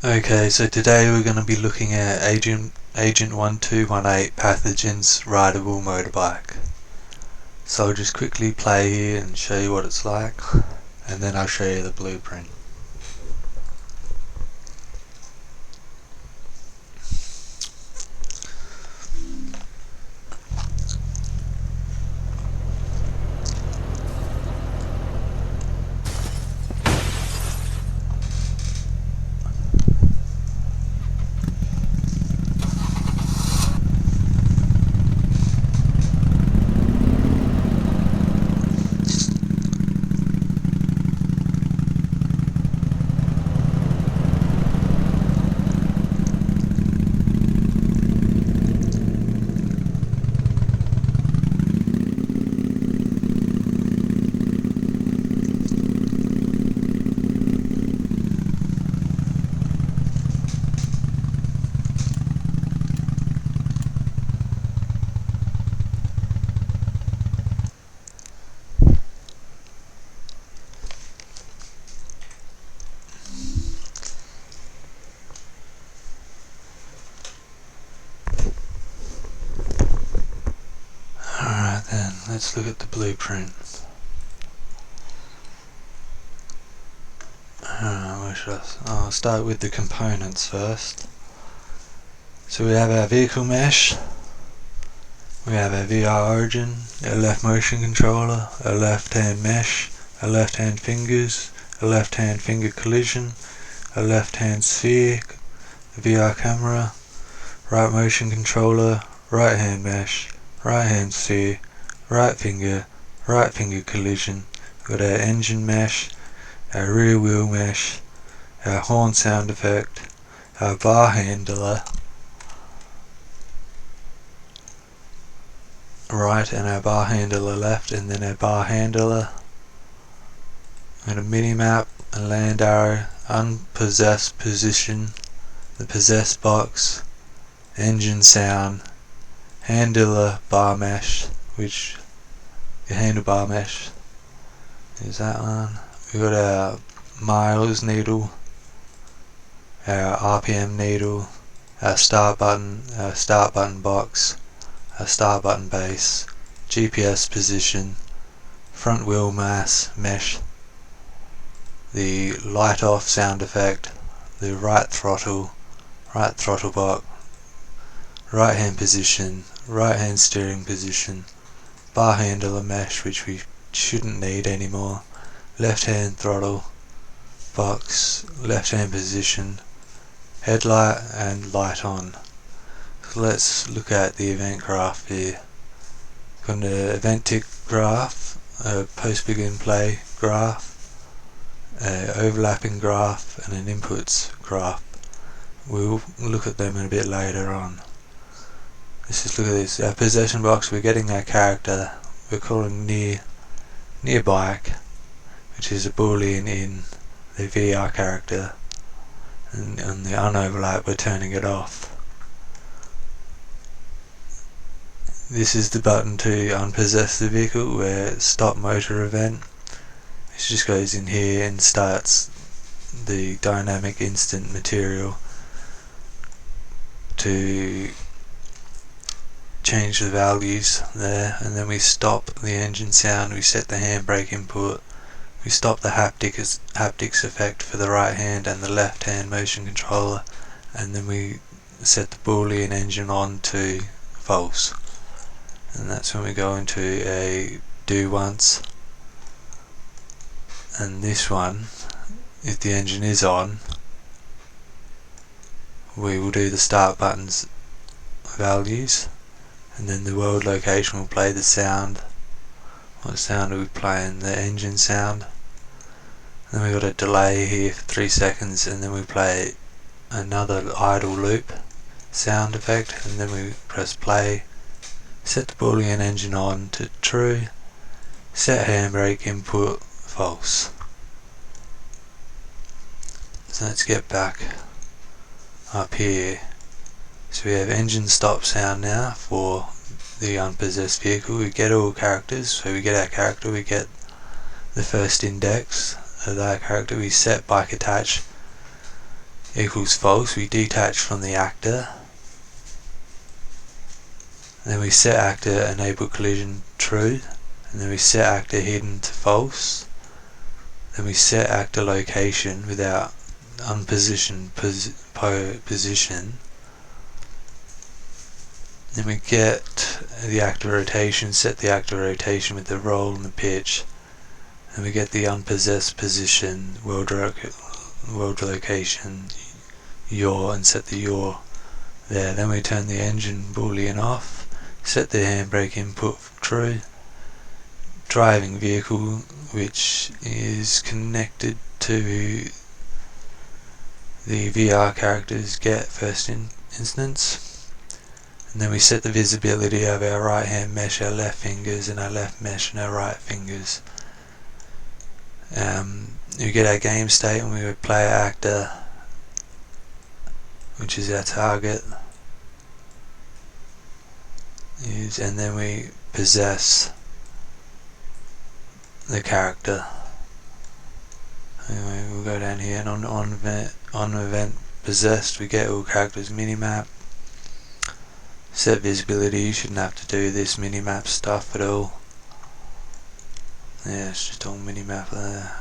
Okay, so today we're going to be looking at Agent 1218 Pathogen's Ridable Motorbike. So I'll just quickly play here and show you what it's like, and then I'll show you the blueprint. Alright then, let's look at the blueprint. I'll start with the components first. So we have our vehicle mesh, we have our VR origin, a left motion controller, a left hand mesh, a left hand fingers, a left hand finger collision, a left hand sphere, a VR camera, right motion controller, right hand mesh, right hand sphere, right finger collision. We've got our engine mesh, our rear wheel mesh, our horn sound effect, our bar handler right and our bar handler left, and then our bar handler, and a mini map, a land arrow, unpossessed position, the possessed box, engine sound, handler bar mesh, which the handlebar mesh is that one. We've got our miles needle, our RPM needle, our start button box, our start button base, GPS position, front wheel mass mesh, the light off sound effect, the right throttle box, right hand position, right hand steering position, bar handler mesh, which we shouldn't need anymore, left hand throttle box, left hand position, headlight and light on. So let's look at the event graph here. Got an event tick graph, a post begin play graph, an overlapping graph, and an inputs graph. We'll look at them a bit later on. Let's just look at this. Our possession box, we're getting our character. We're calling near bike, which is a boolean in the VR character, and on the unoverlap we're turning it off. This is the button to unpossess the vehicle, where stop motor event. This just goes in here and starts the dynamic instant material to change the values there, and then we stop the engine sound, we set the handbrake input, we stop the haptics effect for the right hand and the left hand motion controller, and then we set the boolean engine on to false, and that's when we go into a do once. And this one, if the engine is on, we will do the start button's values, and then the world location will play the sound. What sound are we playing? The engine sound. Then we got a delay here for 3 seconds, and then we play another idle loop sound effect, and then we press play, set the boolean engine on to true, set handbrake input false. So let's get back up here. So we have engine stop sound now for the unpossessed vehicle. We get all characters, so we get our character, we get the first index of that character, we set bike attach, equals false, we detach from the actor. Then we set actor enable collision true, and then we set actor hidden to false. Then we set actor location without unpositioned position. Then we get the actor rotation, set the actor rotation with the roll and the pitch. And we get the unpossessed position, world location, yaw, and set the yaw there. Then we turn the engine boolean off, set the handbrake input true, driving vehicle, which is connected to the VR character's get first instance. And then we set the visibility of our right hand mesh, our left fingers, and our left mesh and our right fingers. We get our game state, and we would play our actor, which is our target, and then we possess the character. Anyway, we'll go down here, and on event possessed, we get all characters minimap. Set visibility, you shouldn't have to do this minimap stuff at all. Yeah, it's just all minimap there.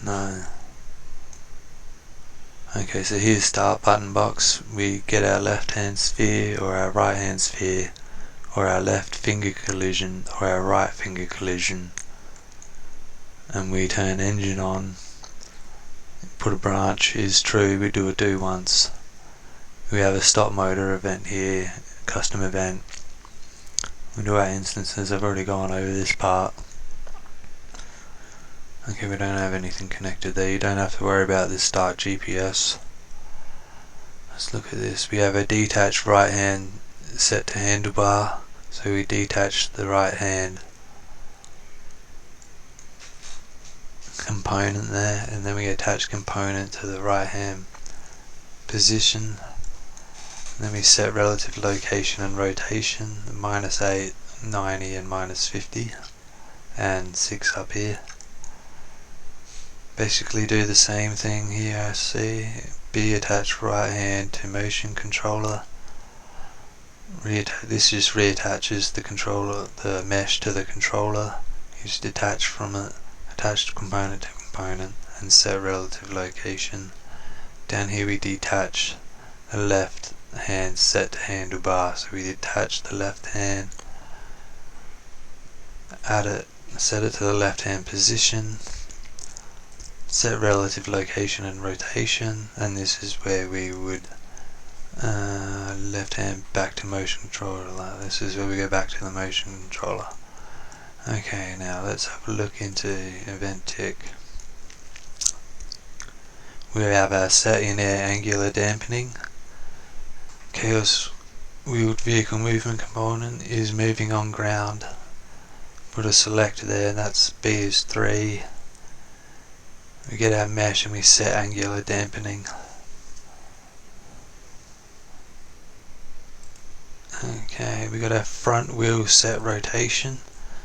No. Okay, so here's start button box. We get our left hand sphere or our right hand sphere, or our left finger collision or our right finger collision, and we turn engine on. Put a branch is true, we do a do once. We have a stop motor event here, custom event. We do our instances, I've already gone over this part. Okay, we don't have anything connected there, you don't have to worry about this start GPS. Let's look at this. We have a detached right hand set to handlebar, so we detach the right hand component there, and then we attach component to the right hand position. And then we set relative location and rotation, -8, 90 and -50, and 6 up here. Basically do the same thing here. See, B attach right hand to motion controller. This just reattaches the controller, the mesh to the controller. You just detach from it, attach component to component, and set relative location. Down here we detach the left hand set to handlebar, so we detach the left hand, add it, set it to the left hand position, set relative location and rotation, and this is where we would left hand back to motion controller. This is where we go back to the motion controller. Okay, now let's have a look into event tick. We have our set in air angular dampening. Chaos wheeled vehicle movement component is moving on ground. Put a select there, and that's B is 3. We get our mesh and we set angular dampening. Okay, we got our front wheel set rotation.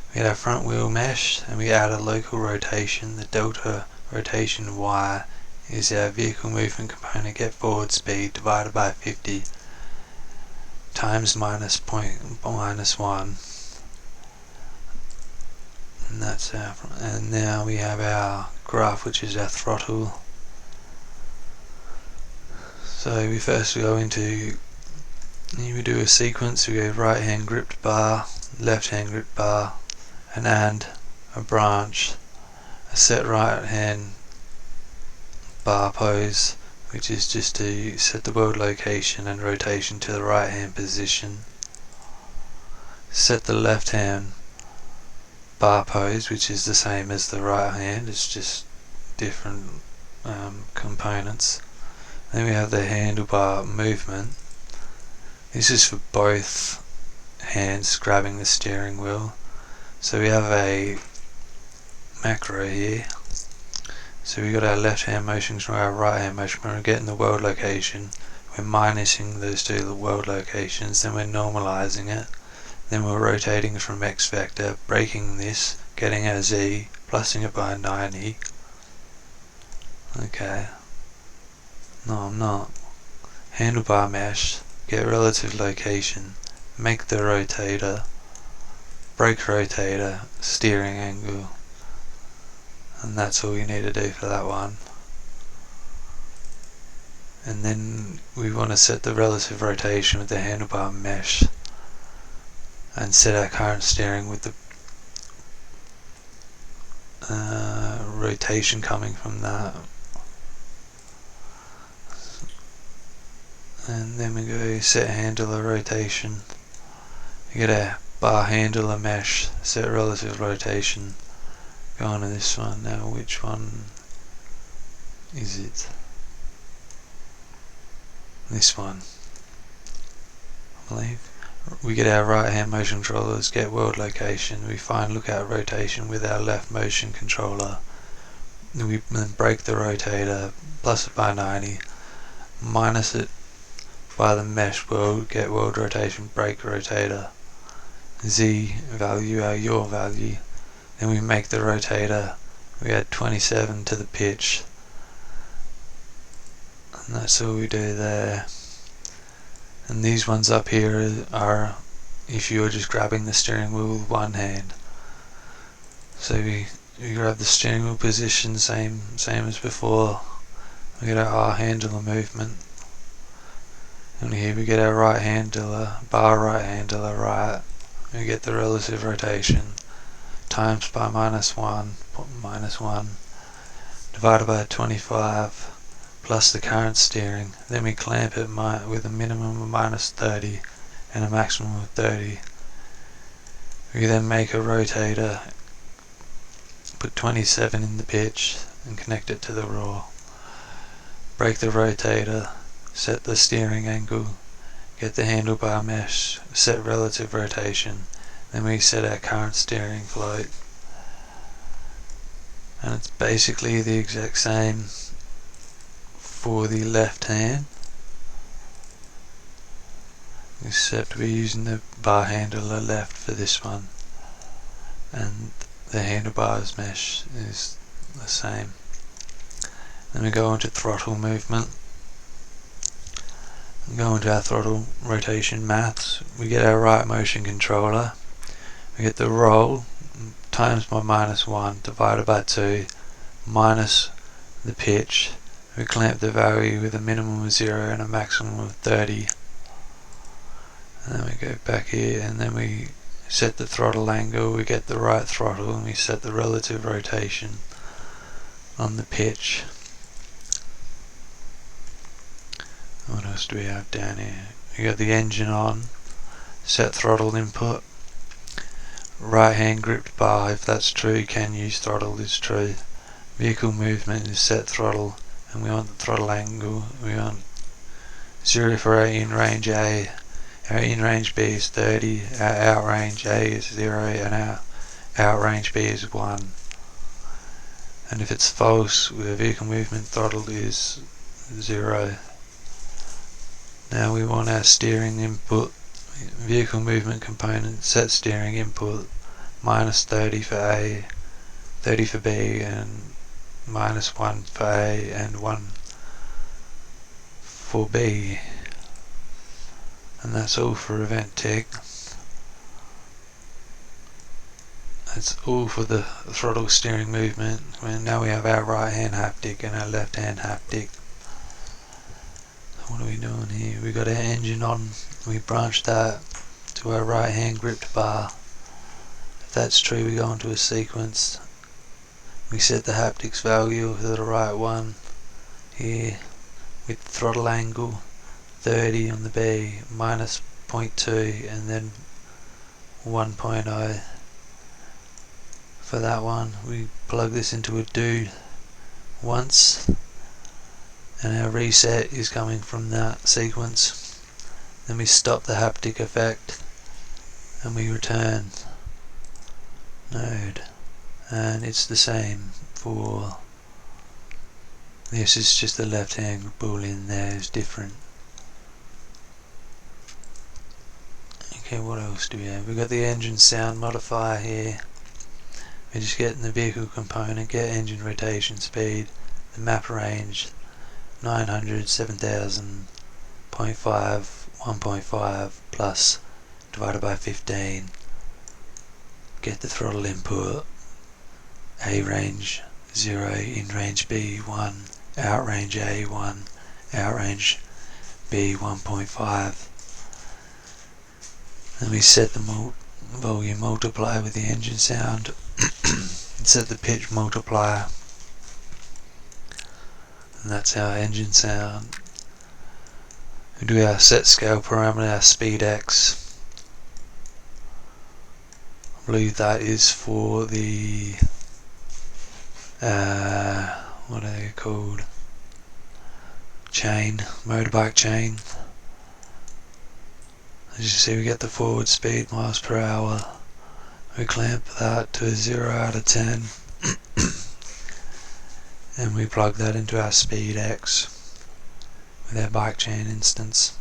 We get our front wheel mesh, and we add a local rotation. The delta rotation Y is our vehicle movement component get forward speed divided by 50 times -1. And that's our, and now we have our graph, which is our throttle. So we first go into, we do a sequence. We go right hand gripped bar, left hand gripped bar, and a branch, a set right hand bar pose, which is just to set the world location and rotation to the right hand position. Set the left hand bar pose, which is the same as the right hand, it's just different components. Then we have the handlebar movement. This is for both hands grabbing the steering wheel. So we have a macro here. So we got our left hand motion control, our right hand motion control. We're getting the world location. We're minusing those two, the world locations. Then we're normalizing it. Then we're rotating from X vector, breaking this, getting our Z, plusing it by 90. Okay, no I'm not. Handlebar mesh, get relative location, make the rotator, brake rotator, steering angle, and that's all you need to do for that one. And then we want to set the relative rotation with the handlebar mesh and set our current steering with the rotation coming from that. And then we go set handler rotation, you get a bar handler mesh, set relative rotation, go on to this one. Now which one is it? This one, I believe. We get our right hand motion controllers, get world location, we find lookout rotation with our left motion controller, we then break the rotator, plus it by 90, minus it by the mesh world, get world rotation, brake rotator, Z value, our yaw value, then we make the rotator, we add 27 to the pitch, and that's all we do there. And these ones up here are if you're just grabbing the steering wheel with one hand. So we grab the steering wheel position, same as before, we get our R handler movement, and here we get our right handler, bar right handler right, we get the relative rotation, times by minus 1, divided by 25, plus the current steering, then we clamp it with a minimum of minus 30 and a maximum of 30. We then make a rotator, put 27 in the pitch and connect it to the raw. Break the rotator, set the steering angle, get the handlebar mesh, set relative rotation, then we set our current steering float. And it's basically the exact same for the left hand, except we're using the bar handler left for this one, and the handlebars mesh is the same. Then we go into throttle movement, we go into our throttle rotation maths, we get our right motion controller, we get the roll times by minus 1 divided by 2 minus the pitch, we clamp the value with a minimum of 0 and a maximum of 30, and then we go back here and then we set the throttle angle, we get the right throttle, and we set the relative rotation on the pitch. What else do we have down here? We got the engine on, set throttle input, right hand gripped bar, if that's true, can use throttle is true. Vehicle movement is set throttle, and we want the throttle angle, we want 0 for our in range A, our in range B is 30, our out range A is 0, and our out range B is 1. And if it's false, the vehicle movement throttle is 0. Now we want our steering input, vehicle movement component, set steering input, minus 30 for A, 30 for B, and minus 1 for A and 1 for B. And that's all for event tick. That's all for the throttle steering movement. Now we have our right hand haptic and our left hand haptic. What are we doing here? We got our engine on, we branch that to our right hand gripped bar. If that's true, we go into a sequence. We set the haptics value for the right one here with throttle angle 30 on the B, minus 0.2 and then 1.0 for that one. We plug this into a do once, and our reset is coming from that sequence. Then we stop the haptic effect and we return node, and it's the same for this. Is just the left hand boolean there is different. Okay, what else do we have? We've got the engine sound modifier here. We're just getting the vehicle component, get engine rotation speed, the map range 900, 7000, 0.5, 1.5 plus divided by 15. Get the throttle input, A range 0, in range B 1, out range A 1, out range B 1.5. Then we set the volume multiplier with the engine sound and set the pitch multiplier, and that's our engine sound. We do our set scale parameter, our speed X. I believe that is for the what are they called? Chain, motorbike chain. As you see, we get the forward speed miles per hour. We clamp that to a 0 out of 10 and we plug that into our speed X with our bike chain instance.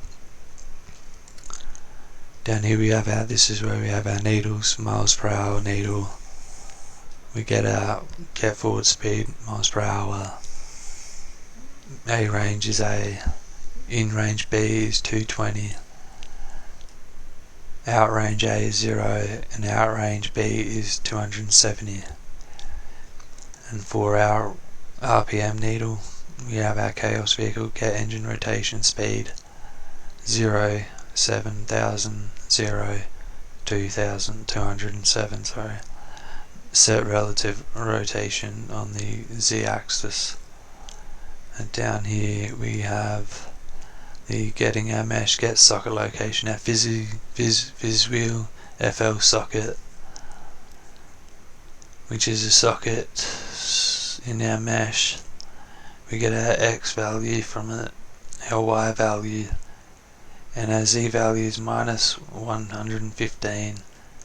Down here we have this is where we have our needles, miles per hour needle. We get forward speed, miles per hour. A range is A, in range B is 220. Out range A is 0 and out range B is 270. And for our RPM needle, we have our chaos vehicle get engine rotation speed 0, 7,000, 0, 2,207. Sorry. Set relative rotation on the Z-axis. And down here we have the getting our mesh get socket location, our Viz wheel FL socket, which is a socket in our mesh. We get our X value from it, our Y value, and our Z value is minus 115.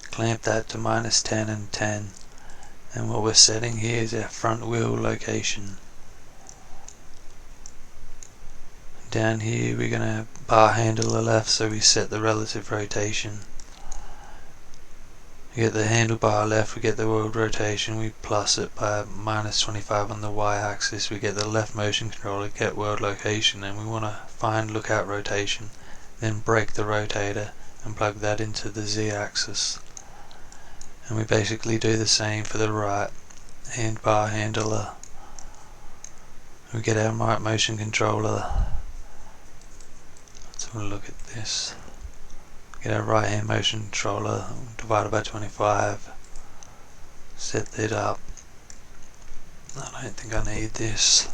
Clamp that to minus 10 and 10. And what we're setting here is our front wheel location. Down here we're going to bar handle the left, so we set the relative rotation. We get the handlebar left, we get the world rotation, we plus it by minus 25 on the Y axis, we get the left motion controller, get world location, and we want to find lookout rotation. Then break the rotator and plug that into the Z axis. And we basically do the same for the right hand bar handler. We get our right motion controller. Let's have a look at this. Get our right hand motion controller divided by 25. Set it up. I don't think I need this.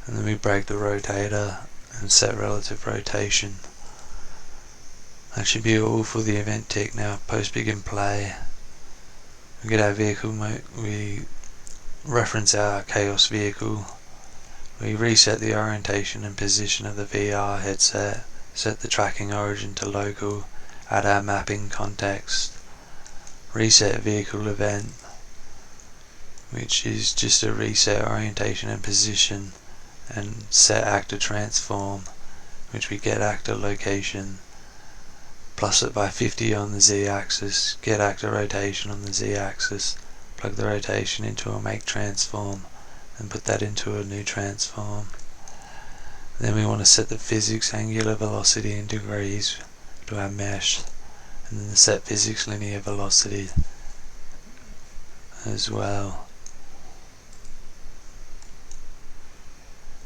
And then we break the rotator and set relative rotation. That should be all for the event tick. Now post begin play. We get our vehicle, we reference our chaos vehicle. We reset the orientation and position of the VR headset, set the tracking origin to local, add our mapping context, reset vehicle event, which is just a reset orientation and position, and set actor transform, which we get actor location, plus it by 50 on the Z axis, get actor rotation on the Z axis, plug the rotation into a make transform, and put that into a new transform. Then we want to set the physics angular velocity in degrees to our mesh, and then set physics linear velocity as well.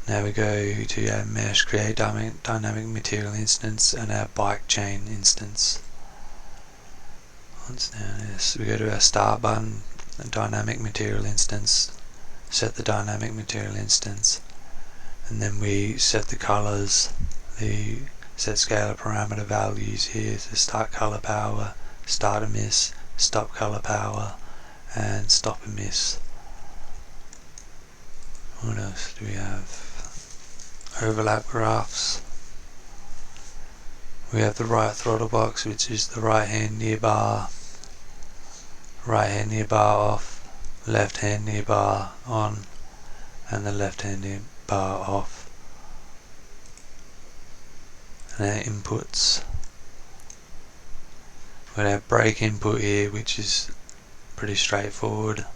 Now we go to our mesh, create dynamic material instance and our bike chain instance. Once now this, we go to our start button, dynamic material instance, set the dynamic material instance, and then we set the colors, the set scalar parameter values here, so start color power, start emiss, stop color power, and stop emiss. What else do we have? Overlap graphs. We have the right throttle box, which is the right hand near bar off, left hand near bar on, and the left hand near bar off. And our inputs, got our brake input here, which is pretty straightforward.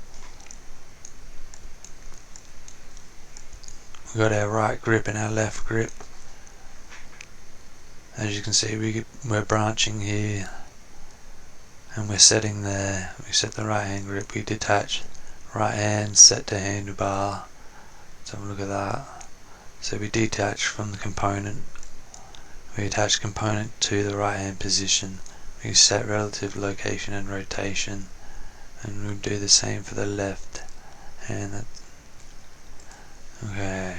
We've got our right grip and our left grip. As you can see, we're branching here, and we're setting there. We set the right hand grip, we detach right hand, set to handlebar. Let's have a look at that. So we detach from the component, we attach component to the right hand position, we set relative location and rotation, and we'll do the same for the left hand. Okay,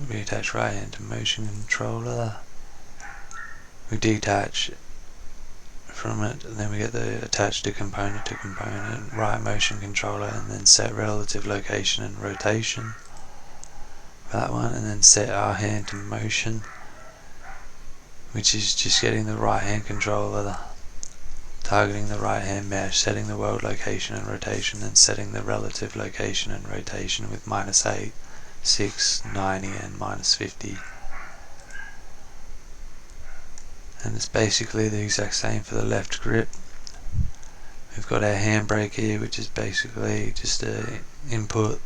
we attach right hand to motion controller, we detach from it, and then we get the attach to component right motion controller, and then set relative location and rotation for that one, and then set our hand to motion, which is just getting the right hand controller, targeting the right hand mesh, setting the world location and rotation, and setting the relative location and rotation with -8, 6, 90 and -50. And it's basically the exact same for the left grip. We've got our handbrake here, which is basically just a input,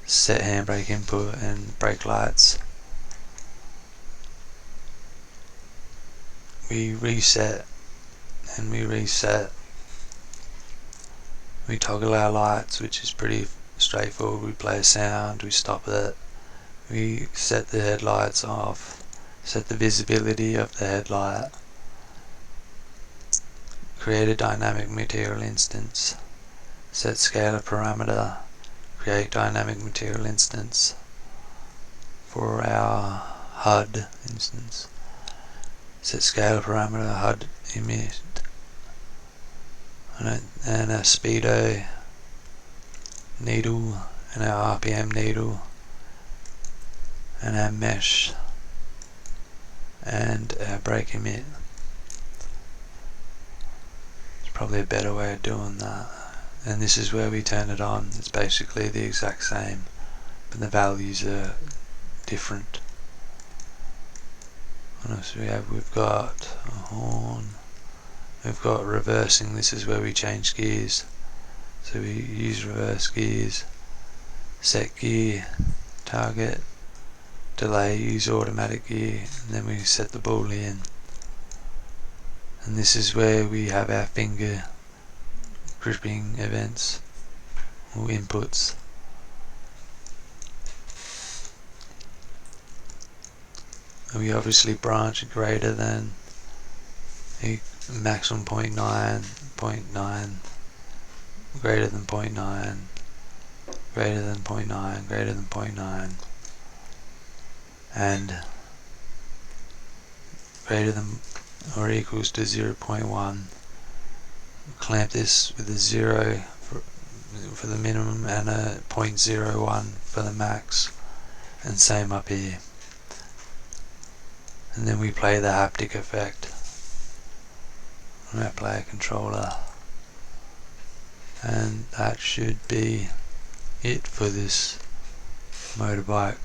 set handbrake input and brake lights. We reset and we reset. We toggle our lights, which is pretty straightforward. We play a sound, we stop it, we set the headlights off, set the visibility of the headlight, create a dynamic material instance, set scalar parameter, create dynamic material instance for our HUD instance, set scalar parameter, HUD emit, and a speedo needle, and our RPM needle, and our mesh, and our brake emit. It's probably a better way of doing that. And this is where we turn it on. It's basically the exact same, but the values are different. What else do we have? We've got a horn. We've got reversing. This is where we change gears. So we use reverse gears, set gear, target, delay, use automatic gear, and then we set the boolean. And this is where we have our finger gripping events or inputs. And we obviously branch greater than maximum 0.9, 0.9, greater than 0.9, greater than 0.9, greater than 0.9, and greater than or equals to 0.1. Clamp this with a 0 for the minimum and a 0.01 for the max, and same up here. And then we play the haptic effect on our player controller, and that should be it for this motorbike.